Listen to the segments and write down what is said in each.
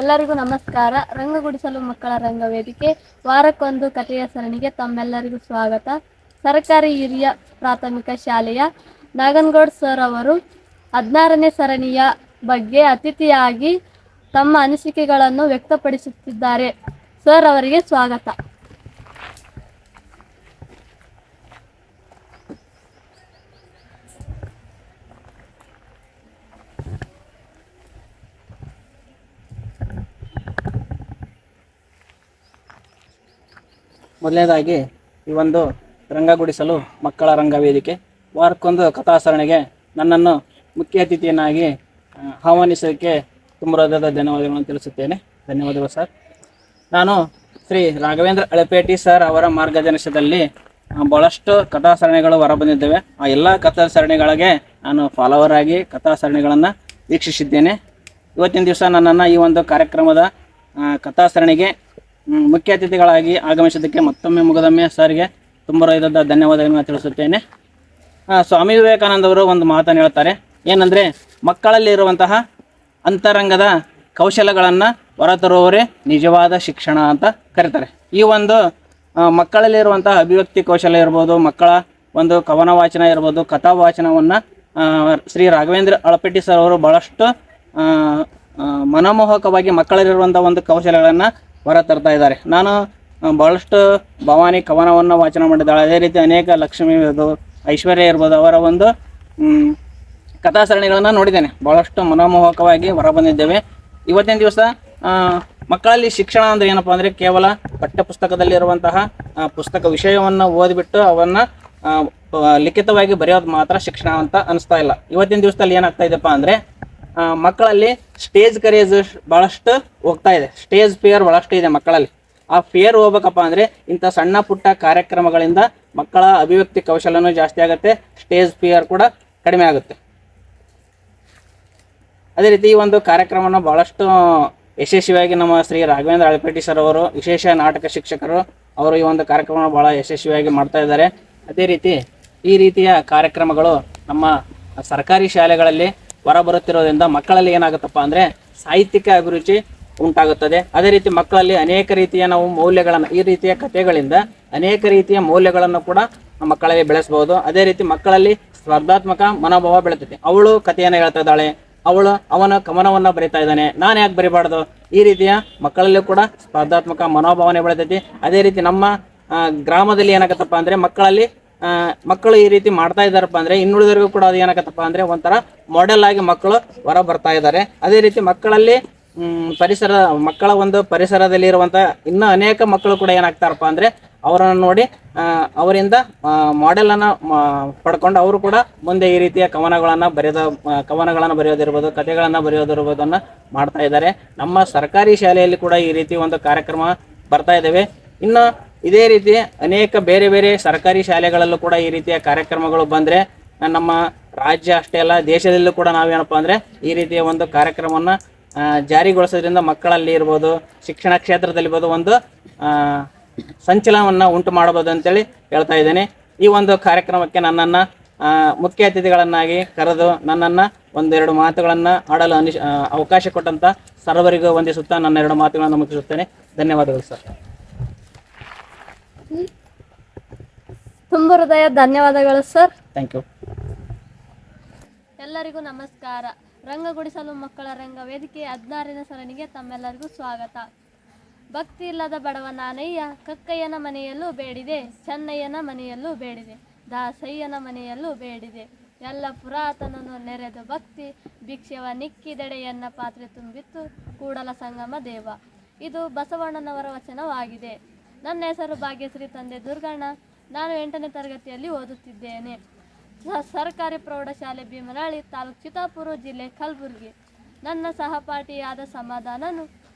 ಎಲ್ಲರಿಗೂ ನಮಸ್ಕಾರ. ರಂಗಗುಡಿಸಲು ಮಕ್ಕಳ ರಂಗವೇದಿಕೆ ವಾರಕ್ಕೊಂದು ಕಥೆಯ ಸರಣಿಗೆ ತಮ್ಮೆಲ್ಲರಿಗೂ ಸ್ವಾಗತ. ಸರ್ಕಾರಿ ಹಿರಿಯ ಪ್ರಾಥಮಿಕ ಶಾಲೆಯ ನಾಗನಗೌಡ ಸರ್ ಅವರು 16ನೇ ಸರಣಿಯ ಬಗ್ಗೆ ಅತಿಥಿಯಾಗಿ ತಮ್ಮ ಅನಿಸಿಕೆಗಳನ್ನು ವ್ಯಕ್ತಪಡಿಸುತ್ತಿದ್ದಾರೆ. ಸರ್ ಅವರಿಗೆ ಸ್ವಾಗತ. ಮೊದಲನೇದಾಗಿ ಈ ಒಂದು ರಂಗಗುಡಿಸಲು ಮಕ್ಕಳ ರಂಗವೇದಿಕೆ ವಾರಕ್ಕೊಂದು ಕಥಾಸರಣಿಗೆ ನನ್ನನ್ನು ಮುಖ್ಯ ಅತಿಥಿಯನ್ನಾಗಿ ಆಹ್ವಾನಿಸೋದಕ್ಕೆ ತುಂಬ ಹೃದಯದ ಧನ್ಯವಾದಗಳನ್ನು ತಿಳಿಸುತ್ತೇನೆ. ಧನ್ಯವಾದಗಳು ಸರ್. ನಾನು ಶ್ರೀ ರಾಘವೇಂದ್ರ ಅಳಪೇಟಿ ಸರ್ ಅವರ ಮಾರ್ಗದರ್ಶನದಲ್ಲಿ ಭಾಳಷ್ಟು ಕಥಾಸರಣಿಗಳು ಹೊರಬಂದಿದ್ದೇವೆ. ಆ ಎಲ್ಲ ಕಥಾಸರಣಿಗಳಿಗೆ ನಾನು ಫಾಲೋವರ್ ಆಗಿ ಕಥಾಸರಣಿಗಳನ್ನು ವೀಕ್ಷಿಸಿದ್ದೇನೆ. ಇವತ್ತಿನ ದಿವಸ ನನ್ನನ್ನು ಈ ಒಂದು ಕಾರ್ಯಕ್ರಮದ ಕಥಾಸರಣಿಗೆ ಮುಖ್ಯ ಅತಿಥಿಗಳಾಗಿ ಆಗಮಿಸಿದ್ದಕ್ಕೆ ಮತ್ತೊಮ್ಮೆ ಮುಗದೊಮ್ಮೆ ಸರ್ಗೆ ತುಂಬ ಹೃದಯದ ಧನ್ಯವಾದಗಳನ್ನು ತಿಳಿಸುತ್ತೇನೆ. ಸ್ವಾಮಿ ವಿವೇಕಾನಂದವರು ಒಂದು ಮಾತನ್ನು ಹೇಳ್ತಾರೆ, ಏನಂದರೆ ಮಕ್ಕಳಲ್ಲಿರುವಂತಹ ಅಂತರಂಗದ ಕೌಶಲ್ಯಗಳನ್ನು ಹೊರತರುವವರೇ ನಿಜವಾದ ಶಿಕ್ಷಣ ಅಂತ ಕರೀತಾರೆ. ಈ ಒಂದು ಮಕ್ಕಳಲ್ಲಿರುವಂತಹ ಅಭಿವ್ಯಕ್ತಿ ಕೌಶಲ್ಯ ಇರ್ಬೋದು, ಮಕ್ಕಳ ಒಂದು ಕವನ ವಾಚನ ಇರ್ಬೋದು, ಕಥಾ ವಾಚನವನ್ನು ಶ್ರೀ ರಾಘವೇಂದ್ರ ಅಳಪೇಟಿ ಸರ್ ಅವರು ಭಾಳಷ್ಟು ಮನಮೋಹಕವಾಗಿ ಮಕ್ಕಳಲ್ಲಿರುವಂಥ ಒಂದು ಕೌಶಲ್ಯಗಳನ್ನು ಹೊರ ತರ್ತಾ ಇದ್ದಾರೆ. ನಾನು ಭಾಳಷ್ಟು ಭವಾನಿ ಕವನವನ್ನು ವಾಚನ ಮಾಡಿದ್ದಾಳೆ. ಅದೇ ರೀತಿ ಅನೇಕ ಲಕ್ಷ್ಮಿ ಇರ್ಬೋದು, ಐಶ್ವರ್ಯ ಇರ್ಬೋದು, ಅವರ ಒಂದು ಕಥಾಸರಣಿಗಳನ್ನು ನೋಡಿದ್ದೇನೆ. ಭಾಳಷ್ಟು ಮನಮೋಹಕವಾಗಿ ಹೊರಬಂದಿದ್ದೇವೆ. ಇವತ್ತಿನ ದಿವಸ ಮಕ್ಕಳಲ್ಲಿ ಶಿಕ್ಷಣ ಅಂದರೆ ಏನಪ್ಪ ಅಂದರೆ ಕೇವಲ ಪಠ್ಯಪುಸ್ತಕದಲ್ಲಿರುವಂತಹ ಪುಸ್ತಕ ವಿಷಯವನ್ನು ಓದಿಬಿಟ್ಟು ಅವನ್ನು ಲಿಖಿತವಾಗಿ ಬರೆಯೋದು ಮಾತ್ರ ಶಿಕ್ಷಣ ಅಂತ ಅನಿಸ್ತಾ ಇಲ್ಲ. ಇವತ್ತಿನ ದಿವಸದಲ್ಲಿ ಏನಾಗ್ತಾ ಇದೆಯಪ್ಪ ಅಂದರೆ ಮಕ್ಕಳಲ್ಲಿ ಸ್ಟೇಜ್ ಕರೇಜ್ ಭಾಳಷ್ಟು ಹೋಗ್ತಾ ಇದೆ. ಸ್ಟೇಜ್ ಫಿಯರ್ ಭಾಳಷ್ಟು ಇದೆ ಮಕ್ಕಳಲ್ಲಿ. ಆ ಫಿಯರ್ ಹೋಗ್ಬೇಕಪ್ಪ ಅಂದರೆ ಇಂಥ ಸಣ್ಣ ಪುಟ್ಟ ಕಾರ್ಯಕ್ರಮಗಳಿಂದ ಮಕ್ಕಳ ಅಭಿವ್ಯಕ್ತಿ ಕೌಶಲ್ಯನೂ ಜಾಸ್ತಿ ಆಗುತ್ತೆ, ಸ್ಟೇಜ್ ಫಿಯರ್ ಕೂಡ ಕಡಿಮೆ ಆಗುತ್ತೆ. ಅದೇ ರೀತಿ ಈ ಒಂದು ಕಾರ್ಯಕ್ರಮವನ್ನು ಭಾಳಷ್ಟು ಯಶಸ್ವಿಯಾಗಿ ನಮ್ಮ ಶ್ರೀ ರಾಘವೇಂದ್ರ ಅಳಪೇಟಿ ಸರ್ ಅವರು, ವಿಶೇಷ ನಾಟಕ ಶಿಕ್ಷಕರು, ಅವರು ಈ ಒಂದು ಕಾರ್ಯಕ್ರಮವನ್ನು ಭಾಳ ಯಶಸ್ವಿಯಾಗಿ ಮಾಡ್ತಾ ಇದ್ದಾರೆ. ಅದೇ ರೀತಿ ಈ ರೀತಿಯ ಕಾರ್ಯಕ್ರಮಗಳು ನಮ್ಮ ಸರ್ಕಾರಿ ಶಾಲೆಗಳಲ್ಲಿ ಹೊರಬರುತ್ತಿರೋದ್ರಿಂದ ಮಕ್ಕಳಲ್ಲಿ ಏನಾಗುತ್ತಪ್ಪ ಅಂದರೆ ಸಾಹಿತ್ಯಿಕ ಅಭಿರುಚಿ ಉಂಟಾಗುತ್ತದೆ. ಅದೇ ರೀತಿ ಮಕ್ಕಳಲ್ಲಿ ಅನೇಕ ರೀತಿಯ ನಾವು ಮೌಲ್ಯಗಳನ್ನು, ಈ ರೀತಿಯ ಕಥೆಗಳಿಂದ ಅನೇಕ ರೀತಿಯ ಮೌಲ್ಯಗಳನ್ನು ಕೂಡ ಮಕ್ಕಳಲ್ಲಿ ಬೆಳೆಸ್ಬೋದು. ಅದೇ ರೀತಿ ಮಕ್ಕಳಲ್ಲಿ ಸ್ಪರ್ಧಾತ್ಮಕ ಮನೋಭಾವ ಬೆಳೆತೈತಿ. ಅವಳು ಕಥೆಯನ್ನು ಹೇಳ್ತಾ ಇದ್ದಾಳೆ, ಅವನ ಕವನವನ್ನು ಬರಿತಾ ಇದ್ದಾನೆ, ನಾನು ಯಾಕೆ ಬರಿಬಾರ್ದು? ಈ ರೀತಿಯ ಮಕ್ಕಳಲ್ಲೂ ಕೂಡ ಸ್ಪರ್ಧಾತ್ಮಕ ಮನೋಭಾವನೆ ಬೆಳೆತೈತಿ. ಅದೇ ರೀತಿ ನಮ್ಮ ಗ್ರಾಮದಲ್ಲಿ ಏನಾಗತ್ತಪ್ಪ ಅಂದರೆ ಮಕ್ಕಳು ಈ ರೀತಿ ಮಾಡ್ತಾ ಇದ್ದಾರಪ್ಪ ಅಂದರೆ ಇನ್ನುಳಿದವರಿಗೂ ಕೂಡ ಅದು ಏನಾಗತ್ತಪ್ಪ ಅಂದರೆ ಒಂಥರ ಮಾಡೆಲ್ ಆಗಿ ಮಕ್ಕಳು ಹೊರ ಬರ್ತಾ ಇದ್ದಾರೆ. ಅದೇ ರೀತಿ ಮಕ್ಕಳಲ್ಲಿ ಮಕ್ಕಳ ಒಂದು ಪರಿಸರದಲ್ಲಿ ಇರುವಂಥ ಇನ್ನೂ ಅನೇಕ ಮಕ್ಕಳು ಕೂಡ ಏನಾಗ್ತಾರಪ್ಪ ಅಂದರೆ ಅವರನ್ನು ನೋಡಿ ಅವರಿಂದ ಮಾಡೆಲನ್ನು ಪಡ್ಕೊಂಡು ಅವರು ಕೂಡ ಮುಂದೆ ಈ ರೀತಿಯ ಕವನಗಳನ್ನು ಬರೆಯೋದಿರ್ಬೋದು, ಕಥೆಗಳನ್ನು ಬರೆಯೋದಿರ್ಬೋದನ್ನು ಮಾಡ್ತಾ ಇದ್ದಾರೆ. ನಮ್ಮ ಸರ್ಕಾರಿ ಶಾಲೆಯಲ್ಲಿ ಕೂಡ ಈ ರೀತಿ ಒಂದು ಕಾರ್ಯಕ್ರಮ ಬರ್ತಾ ಇದ್ದಾವೆ. ಇನ್ನು ಇದೇ ರೀತಿ ಅನೇಕ ಬೇರೆ ಬೇರೆ ಸರ್ಕಾರಿ ಶಾಲೆಗಳಲ್ಲೂ ಕೂಡ ಈ ರೀತಿಯ ಕಾರ್ಯಕ್ರಮಗಳು ಬಂದರೆ ನಮ್ಮ ರಾಜ್ಯ ಅಷ್ಟೇ ಅಲ್ಲ, ದೇಶದಲ್ಲೂ ಕೂಡ ನಾವೇನಪ್ಪ ಅಂದರೆ ಈ ರೀತಿಯ ಒಂದು ಕಾರ್ಯಕ್ರಮವನ್ನು ಜಾರಿಗೊಳಿಸೋದ್ರಿಂದ ಮಕ್ಕಳಲ್ಲಿ ಇರ್ಬೋದು, ಶಿಕ್ಷಣ ಕ್ಷೇತ್ರದಲ್ಲಿರ್ಬೋದು ಒಂದು ಸಂಚಲನವನ್ನು ಉಂಟು ಮಾಡಬಹುದು ಅಂತೇಳಿ ಹೇಳ್ತಾ ಇದ್ದೇನೆ. ಈ ಒಂದು ಕಾರ್ಯಕ್ರಮಕ್ಕೆ ನನ್ನನ್ನು ಮುಖ್ಯ ಅತಿಥಿಗಳನ್ನಾಗಿ ಕರೆದು ನನ್ನನ್ನು ಒಂದೆರಡು ಮಾತುಗಳನ್ನು ಆಡಲು ಅವಕಾಶ ಕೊಟ್ಟಂಥ ಸರ್ವರಿಗೂ ವಂದಿಸುತ್ತಾ ನನ್ನ ಎರಡು ಮಾತುಗಳನ್ನು ಮುಗಿಸುತ್ತೇನೆ. ಧನ್ಯವಾದಗಳು ಸರ್. ತುಂಬ ಹೃದಯ ಧನ್ಯವಾದಗಳು ಸರ್. Thank you. ಎಲ್ಲರಿಗೂ ನಮಸ್ಕಾರ. ರಂಗಗುಡಿಸಲು ಮಕ್ಕಳ ರಂಗ ವೇದಿಕೆ 16ನೇ ಸರಣಿಗೆ ತಮ್ಮೆಲ್ಲರಿಗೂ ಸ್ವಾಗತ. ಭಕ್ತಿ ಇಲ್ಲದ ಬಡವ ನಾನಯ್ಯ, ಕಕ್ಕಯ್ಯನ ಮನೆಯಲ್ಲೂ ಬೇಡಿದೆ, ಚೆನ್ನಯ್ಯನ ಮನೆಯಲ್ಲೂ ಬೇಡಿದೆ, ದಾಸಯ್ಯನ ಮನೆಯಲ್ಲೂ ಬೇಡಿದೆ, ಎಲ್ಲ ಪುರಾತನನು ನೆರೆದು ಭಕ್ತಿ ಭಿಕ್ಷೆವ ನಿಕ್ಕಿದೆಡೆಯನ್ನ ಪಾತ್ರೆ ತುಂಬಿತ್ತು ಕೂಡಲ ಸಂಗಮ ದೇವ. ಇದು ಬಸವಣ್ಣನವರ ವಚನವಾಗಿದೆ. ನನ್ನ ಹೆಸರು ಭಾಗ್ಯಶ್ರೀ, ತಂದೆ ದುರ್ಗಣ್ಣ. ನಾನು 8ನೇ ತರಗತಿಯಲ್ಲಿ ಓದುತ್ತಿದ್ದೇನೆ. ಸರ್ಕಾರಿ ಪ್ರೌಢಶಾಲೆ ಭೀಮನಹಳ್ಳಿ, ತಾಲೂಕು ಚಿತ್ತಾಪುರ, ಜಿಲ್ಲೆ ಕಲಬುರಗಿ. ನನ್ನ ಸಹಪಾಠಿಯಾದ ಸಮಾಧಾನನು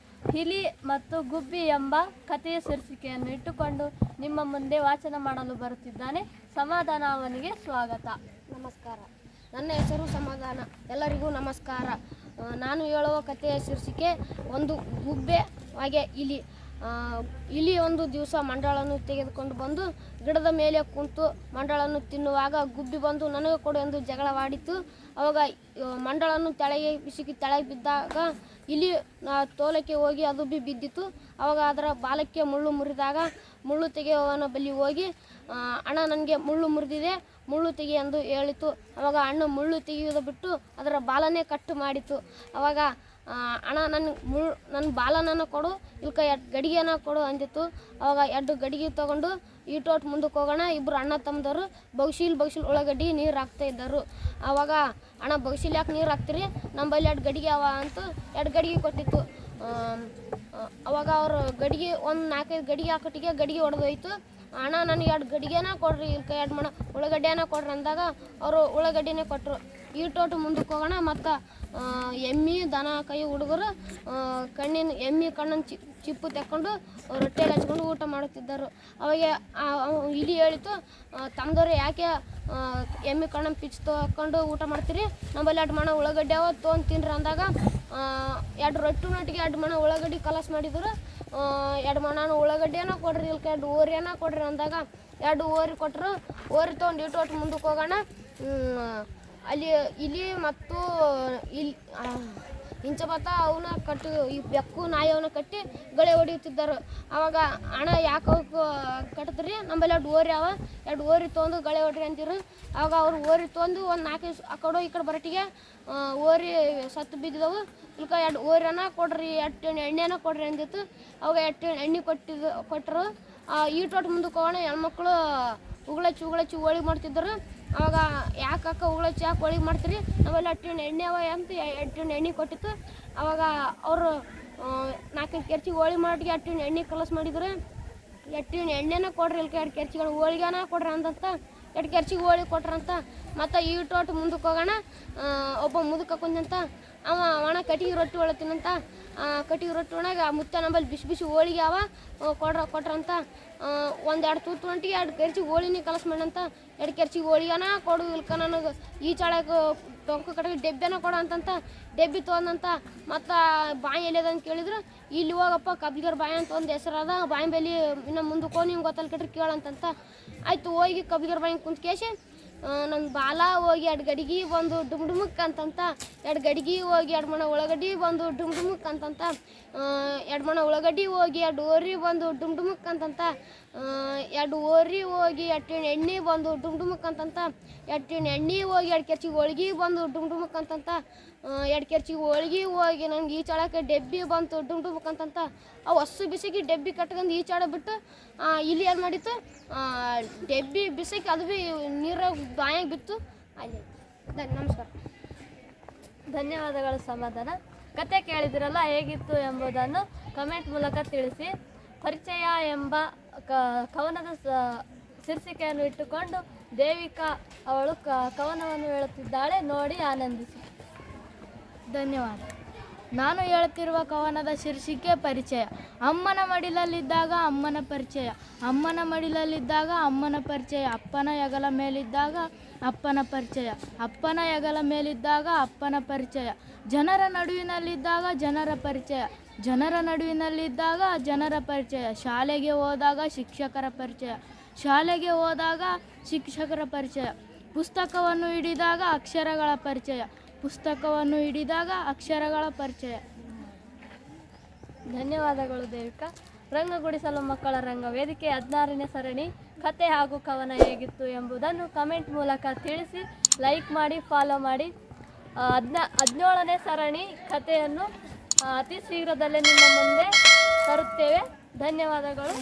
ಹಿಲಿ ಮತ್ತು ಗುಬ್ಬಿ ಎಂಬ ಕಥೆಯ ಶೀರ್ಷಿಕೆಯನ್ನು ಇಟ್ಟುಕೊಂಡು ನಿಮ್ಮ ಮುಂದೆ ವಾಚನ ಮಾಡಲು ಬರುತ್ತಿದ್ದಾನೆ. ಸಮಾಧಾನ, ಅವನಿಗೆ ಸ್ವಾಗತ. ನಮಸ್ಕಾರ. ನನ್ನ ಹೆಸರು ಸಮಾಧಾನ. ಎಲ್ಲರಿಗೂ ನಮಸ್ಕಾರ. ನಾನು ಹೇಳುವ ಕಥೆಯ ಶೀರ್ಷಿಕೆ ಒಂದು ಗುಬ್ಬೆ ಹಾಗೆ ಇಲಿ. ಇಲಿ ಒಂದು ದಿವಸ ಮಂಡಳನ್ನು ತೆಗೆದುಕೊಂಡು ಬಂದು ಗಿಡದ ಮೇಲೆ ಕುಂತು ಮಂಡಳನ್ನು ತಿನ್ನುವಾಗ ಗುಬ್ಬಿ ಬಂದು ನನಗೆ ಕೊಡು ಎಂದು ಜಗಳವಾಡಿತು. ಅವಾಗ ಮಂಡಳನ್ನು ತೆಳಗೆ ಬಿಸಿಕಿ ತೆಳಗೆ ಬಿದ್ದಾಗ ಇಲಿ ತೋಲಕ್ಕೆ ಹೋಗಿ ಅದು ಬಿದ್ದಿತು. ಅವಾಗ ಅದರ ಬಾಲಕ್ಕೆ ಮುಳ್ಳು ಮುರಿದಾಗ ಮುಳ್ಳು ತೆಗೆಯುವವನ ಬಳಿ ಹೋಗಿ ಅಣ್ಣ ನನಗೆ ಮುಳ್ಳು ಮುರಿದಿದೆ, ಮುಳ್ಳು ತೆಗೆ ಎಂದು ಹೇಳಿತು. ಅವಾಗ ಅಣ್ಣ ಮುಳ್ಳು ತೆಗೆಯುವುದು ಬಿಟ್ಟು ಅದರ ಬಾಲನೇ ಕಟ್ಟು ಮಾಡಿತು. ಅವಾಗ ಅಣ್ಣ ನನ್ನ ಬಾಲನನ್ನು ಕೊಡು, ಇಲ್ಕ ಗಡಿಗೆನ ಕೊಡು ಅಂದಿತ್ತು. ಅವಾಗ 2 ಗಡಿಗೆ ತೊಗೊಂಡು ಈಟೋಟ್ ಮುಂದಕ್ಕೆ ಹೋಗೋಣ. ಇಬ್ಬರು ಅಣ್ಣ ತಮ್ಮದವರು ಬಗ್ಸಿಲ್ ಉಳ್ಳಾಗಡ್ಡಿ ನೀರು ಹಾಕ್ತಾ ಇದ್ದರು. ಅವಾಗ ಅಣ್ಣ ಬಗ್ಸಿಲ್ ಯಾಕೆ ನೀರು ಹಾಕ್ತೀರಿ, ನಮ್ಮಲ್ಲಿ 2 ಗಡಿಗೆ ಅವ ಅಂತ 2 ಗಡಿಗೆ ಕೊಟ್ಟಿತ್ತು. ಅವಾಗ ಅವರು ಗಡಿಗೆ ಒಂದು 4-5 ಗಡಿಗೆ ಹಾಕಟ್ಟಿಗೆ ಗಡಿಗೆ ಹೊಡೆದೋಯ್ತು. ಅಣ್ಣ ನನಗೆ 2 ಗಡಿಗೆನ ಕೊಡ್ರಿ, ಇಲ್ಕ 2 ಮಣ ಉಳ್ಳಾಗಡ್ಡಿನ ಕೊಡ್ರಿ ಅಂದಾಗ ಅವರು ಉಳ್ಳಾಗಡ್ಡಿನೇ ಕೊಟ್ಟರು. ಈಟೋಟು ಮುಂದಕ್ಕೆ ಹೋಗೋಣ. ಮತ್ತು ಎಮ್ಮೆ ದನ ಕೈ ಹುಡುಗರು ಎಮ್ಮೆ ಕಣ್ಣನ್ನು ಚಿಪ್ಪು ತೆಕ್ಕೊಂಡು ರೊಟ್ಟಿಯಲ್ಲಿ ಹಚ್ಕೊಂಡು ಊಟ ಮಾಡುತ್ತಿದ್ದರು. ಅವಾಗ ಇಲಿ ಹೇಳಿತು, ತಮ್ಮದವ್ರು ಯಾಕೆ ಎಮ್ಮೆ ಕಣ್ಣನ್ನು ಪಿಚ್ ತೊಗೊಂಡು ಊಟ ಮಾಡ್ತೀರಿ, ನಮ್ಮಲ್ಲಿ 2 ಮಣ ಉಳ್ಳಾಗಡ್ಡಿ ಅವ ತೊಗೊಂಡು ತಿನ್ರಿ ಅಂದಾಗ 2 ರೊಟ್ಟಿ ನೊಟ್ಟಿಗೆ 2 ಮಣ ಉಳ್ಳಾಗಡ್ಡಿ ಕಲಸ್ ಮಾಡಿದ್ರು. 2 ಮಣನ ಉಳ್ಳಾಗಡ್ಡಿನ ಕೊಡ್ರಿ, ಇಲ್ಕ 2 ಓರಿಯನ್ನ ಕೊಡ್ರಿ ಅಂದಾಗ 2 ಓರಿ ಕೊಟ್ಟರು. ಓರಿ ತೊಗೊಂಡು ಇಟ್ಟು ಮುಂದಕ್ಕೆ ಹೋಗೋಣ. ಅಲ್ಲಿ ಇಲಿ ಮತ್ತು ಇಂಚಬತ್ತ ಅವನ್ನ ಈ ಬೆಕ್ಕು ನಾಯಿ ಅವನ್ನ ಕಟ್ಟಿ ಗಳೆ ಹೊಡೆಯುತ್ತಿದ್ದರು. ಆವಾಗ ಅಣ್ಣ ಯಾಕೆ ಕಟ್ಟಿದ್ರಿ, ನಮ್ಮಲ್ಲಿ 2 ಓರಿ ಅವ, 2 ಓರಿ ತೊಗೊಂಡು ಗಳೆ ಹೊಡ್ರಿ ಅಂತಿರು. ಆವಾಗ ಅವ್ರು ಓರಿ ತೊಗೊಂಡು ಒಂದು 4 ಆ ಕಡೆ ಈ ಕಡೆ ಬರಟಿಗೆ ಓರಿ ಸತ್ತು ಬಿದ್ದಿದ್ದವು. ಇಲ್ಕ 2 ಓರಿನ ಕೊಡ್ರಿ, 2 ಎಣ್ಣೆನ ಕೊಡ್ರಿ ಅಂದಿತ್ತು. ಅವಾಗ 2 ಎಣ್ಣೆ ಕೊಟ್ಟರು. ಈಟೋಟ್ ಮುಂದಕ್ಕೆ ಹೋಗೋಣ. ಹೆಣ್ಮಕ್ಳು ಉಗುಳಚ್ಚಿ ಹೋಳಿಗೆ ಮಾಡ್ತಿದ್ದರು. ಅವಾಗ ಯಾಕೆ ಉಗುಳಚ್ಚಿ ಯಾಕೆ ಹೋಳಿಗೆ ಮಾಡ್ತೀರಿ, ನಾವೆಲ್ಲ 2 ಎಣ್ಣೆ ಅವ ಅಂತ 2 ಎಣ್ಣೆ ಕೊಟ್ಟಿತ್ತು. ಅವಾಗ ಅವರು 4 ಕೆರ್ಚಿಗೆ ಹೋಳಿಗೆ ಮಾಡಿಗೆ 2 ಎಣ್ಣೆ ಕಲಸ್ ಮಾಡಿದ್ರು. 2 ಎಣ್ಣೆನ ಕೊಡ್ರಿ, ಇಲ್ಕ 2 ಕೆರ್ಚಿಗಳು ಹೋಳಿಗೆನ ಕೊಡ್ರಿ ಅಂತಂತ 2 ಕೆರ್ಚಿಗೆ ಹೋಳಿಗೆ ಕೊಟ್ರಂತ. ಮತ್ತು ಈಟೋಟು ಮುಂದಕ್ಕೆ ಹೋಗೋಣ. ಒಬ್ಬ ಮುದುಕ ಕುಂದಂತ ಅವ ಒಣ ಕಟ್ಟಿಗೆ ರೊಟ್ಟಿ ಒಳತಿನಂತ. ಕಟ್ಟಿಗೆ ರೊಟ್ಟಿ ಒಣಗ ಮುತ್ತ ನಂಬಲ್ಲಿ ಬಿಸಿ ಹೋಳಿಗೆ ಅವ ಕೊಟ್ರಂತ. 1-2 ತೂತು ಗಂಟಿಗೆ 2 ಕೆರ್ಚಿಗೆ ಹೋಳಿನೇ ಕಲಸ್ ಮಾಡಂತ. 2 ಕೆರ್ಚಿಗೆ ಹೋಳಿಗೆನ ಕೊಡು, ಇಲ್ಕ ನನಗೆ ಈ ಚಾಳಕ್ಕೆ ಟೊಂಕ ಕಟ್ಟಿಗೆ ಡೆಬ್ಬೆನ ಕೊಡು ಅಂತಂತ ಡೆಬ್ಬಿ ತೊಗೊಂಡಂತ. ಮತ್ತು ಬಾಯಿ ಎಲ್ಲಿದಂತ ಕೇಳಿದ್ರು. ಇಲ್ಲಿ ಹೋಗಪ್ಪ ಕಬ್ಬಿಗರ ಬಾಯಿ ಅಂತ ಒಂದು ಹೆಸರದ, ಬಾಯಿ ಬೆಲೆ ಇನ್ನು ಮುಂದಕ್ಕೆ ಹೋಗಿ ನಿಮ್ಗೆ ಗೊತ್ತಲ್ಲ ಕಟ್ರಿ ಕೇಳಂತಂತ. ಆಯಿತು, ಹೋಗಿ ಕಬ್ಬಿಗರ ಬಾಯಿ ಕುಂತ ಕೇಸಿ ನನ್ನ ಬಾಲ ಹೋಗಿ 2 ಗಡಿಗೆ ಬಂದು ಡುಮ್ಡುಮುಕ್ ಅಂತಂತ. 2 ಗಡಿಗೆ ಹೋಗಿ 2 ಮಣ ಉಳ್ಳಾಗಡ್ಡಿ ಬಂದು ಡುಮ್ಡುಮುಕ್ ಅಂತಂತ. 2 ಮಣ ಉಳ್ಳಾಗಡ್ಡಿ ಹೋಗಿ 2 ಓರಿ ಬಂದು ಡುಮ್ಡುಮುಕ್ ಅಂತಂತ. 2 ಓರಿ ಹೋಗಿ 2 ಎಣ್ಣೆ ಬಂದು ಡುಮ್ಡುಮುಕ್ ಅಂತಂತ. 2 ಎಣ್ಣೆ ಹೋಗಿ 2 ಕೆರ್ಚಿಗೆ ಹೋಳಿಗೆ ಬಂದು ಡುಮ್ಡುಮುಕ್ ಅಂತಂತ. 2 ಕೆರ್ಚಿಗೆ ಹೋಳಿಗೆ ಹೋಗಿ ನನಗೆ ಈ ಚಾಳಕ್ಕೆ ಡೆಬ್ಬಿ ಬಂತು ಡುಮ್ಡುಮುಕ್ ಅಂತಂತ. ಅವು ಹಸು ಬಿಸಿಗೆ ಡೆಬ್ಬಿ ಕಟ್ಕೊಂಡು ಈ ಚಾಳ ಬಿಟ್ಟು ಇಲ್ಲಿ ಏನು ಮಾಡಿತ್ತು, ಡೆಬ್ಬಿ ಬಿಸಿಗೆ ಅದು ಭೀ ನೀರಾಗ ಬಾಯಾಗ ಬಿತ್ತು. ಅಲ್ಲಿ ನಮಸ್ಕಾರ. ಧನ್ಯವಾದಗಳು ಸಮಾಧಾನ. ಕತೆ ಕೇಳಿದಿರಲ್ಲ, ಹೇಗಿತ್ತು ಎಂಬುದನ್ನು ಕಮೆಂಟ್ ಮೂಲಕ ತಿಳಿಸಿ. ಪರಿಚಯ ಎಂಬ ಕವನದ ಶೀರ್ಷಿಕೆಯನ್ನು ಇಟ್ಟುಕೊಂಡು ದೇವಿಕಾ ಅವಳು ಕವನವನ್ನು ಹೇಳುತ್ತಿದ್ದಾಳೆ, ನೋಡಿ ಆನಂದಿಸಿ. ಧನ್ಯವಾದ. ನಾನು ಹೇಳುತ್ತಿರುವ ಕವನದ ಶೀರ್ಷಿಕೆ ಪರಿಚಯ. ಅಮ್ಮನ ಮಡಿಲಲ್ಲಿದ್ದಾಗ ಅಮ್ಮನ ಪರಿಚಯ, ಅಮ್ಮನ ಮಡಿಲಲ್ಲಿದ್ದಾಗ ಅಮ್ಮನ ಪರಿಚಯ, ಅಪ್ಪನ ಹೆಗಲ ಮೇಲಿದ್ದಾಗ ಅಪ್ಪನ ಪರಿಚಯ, ಅಪ್ಪನ ಹೆಗಲ ಮೇಲಿದ್ದಾಗ ಅಪ್ಪನ ಪರಿಚಯ, ಜನರ ನಡುವಿನಲ್ಲಿದ್ದಾಗ ಜನರ ಪರಿಚಯ, ಜನರ ನಡುವಿನಲ್ಲಿದ್ದಾಗ ಜನರ ಪರಿಚಯ, ಶಾಲೆಗೆ ಹೋದಾಗ ಶಿಕ್ಷಕರ ಪರಿಚಯ, ಶಾಲೆಗೆ ಹೋದಾಗ ಶಿಕ್ಷಕರ ಪರಿಚಯ, ಪುಸ್ತಕವನ್ನು ಹಿಡಿದಾಗ ಅಕ್ಷರಗಳ ಪರಿಚಯ, ಪುಸ್ತಕವನ್ನು ಹಿಡಿದಾಗ ಅಕ್ಷರಗಳ ಪರಿಚಯ. ಧನ್ಯವಾದಗಳು ದೇವಿಕಾ. ರಂಗಗುಡಿಸಲು ಮಕ್ಕಳ ರಂಗ ವೇದಿಕೆ 16ನೇ ಸರಣಿ ಕತೆ ಹಾಗೂ ಕವನ ಹೇಗಿತ್ತು ಎಂಬುದನ್ನು ಕಮೆಂಟ್ ಮೂಲಕ ತಿಳಿಸಿ, ಲೈಕ್ ಮಾಡಿ, ಫಾಲೋ ಮಾಡಿ. 17ನೇ ಸರಣಿ ಕಥೆಯನ್ನು ಅತಿ ಶೀಘ್ರದಲ್ಲೇ ನಿಮ್ಮ ಮುಂದೆ ತರುತ್ತೇವೆ. ಧನ್ಯವಾದಗಳು.